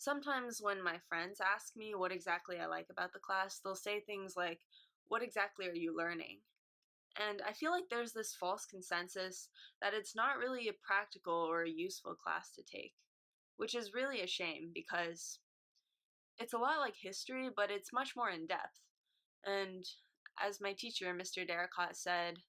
Sometimes when my friends ask me what exactly I like about the class, they'll say things like, "What exactly are you learning?" And I feel like there's this false consensus that it's not really a practical or a useful class to take, which is really a shame because it's a lot like history, but it's much more in depth. And as my teacher, Mr. Derricott, said,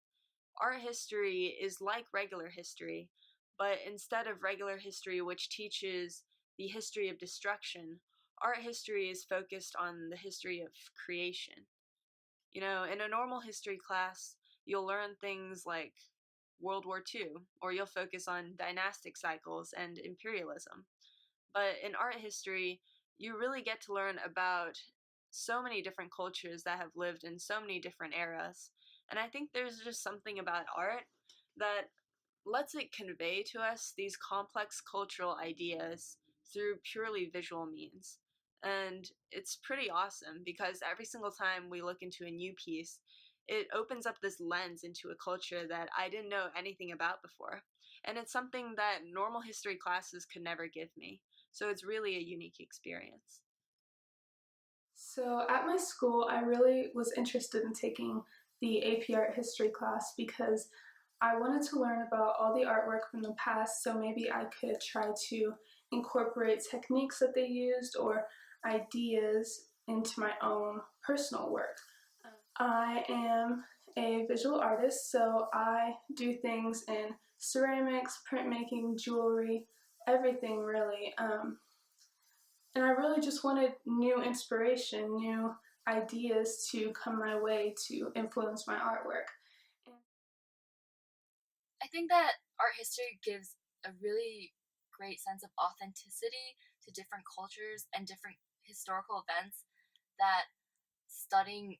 art history is like regular history, but instead of regular history, which teaches the history of destruction, art history is focused on the history of creation. In a normal history class, you'll learn things like World War II, or you'll focus on dynastic cycles and imperialism. But in art history, you really get to learn about so many different cultures that have lived in so many different eras. And I think there's just something about art that lets it convey to us these complex cultural ideas through purely visual means. And it's pretty awesome because every single time we look into a new piece, it opens up this lens into a culture that I didn't know anything about before. And it's something that normal history classes could never give me. So it's really a unique experience. So at my school, I really was interested in taking the AP Art History class because I wanted to learn about all the artwork from the past, so maybe I could try to incorporate techniques that they used or ideas into my own personal work. I am a visual artist, so I do things in ceramics, printmaking, jewelry, everything really. And I really just wanted new inspiration, new ideas to come my way to influence my artwork. I think that art history gives a really great sense of authenticity to different cultures and different historical events that studying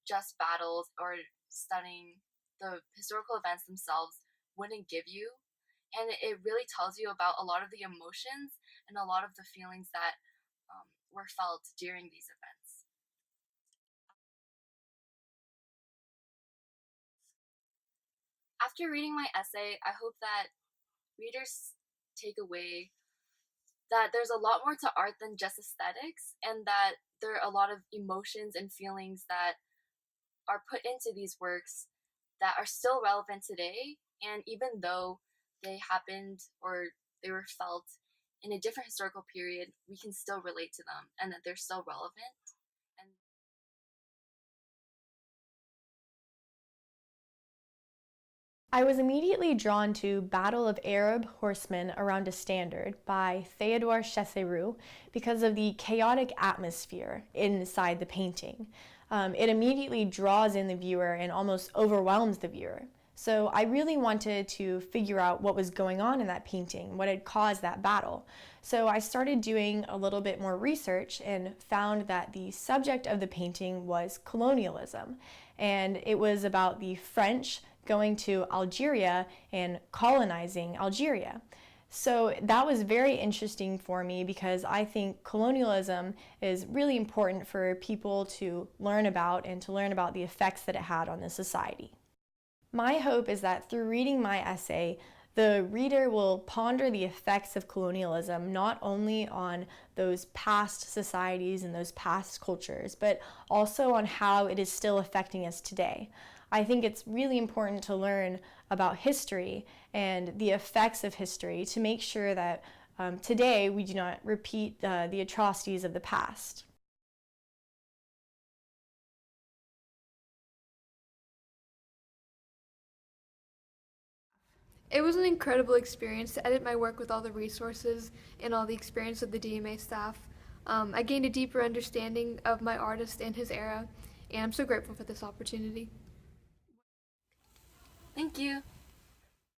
just battles or studying the historical events themselves wouldn't give you. And it really tells you about a lot of the emotions and a lot of the feelings that were felt during these events. After reading my essay, I hope that readers take away that there's a lot more to art than just aesthetics, and that there are a lot of emotions and feelings that are put into these works that are still relevant today. And even though they happened or they were felt in a different historical period, we can still relate to them and that they're still relevant. And I was immediately drawn to Battle of Arab Horsemen Around a Standard by Theodore Chasseroux because of the chaotic atmosphere inside the painting. It immediately draws in the viewer and almost overwhelms the viewer. So I really wanted to figure out what was going on in that painting, what had caused that battle. So I started doing a little bit more research and found that the subject of the painting was colonialism. And it was about the French going to Algeria and colonizing Algeria. So that was very interesting for me because I think colonialism is really important for people to learn about and to learn about the effects that it had on the society. My hope is that through reading my essay, the reader will ponder the effects of colonialism not only on those past societies and those past cultures, but also on how it is still affecting us today. I think it's really important to learn about history and the effects of history to make sure that today we do not repeat the atrocities of the past. It was an incredible experience to edit my work with all the resources and all the experience of the DMA staff. I gained a deeper understanding of my artist and his era, and I'm so grateful for this opportunity. thank you.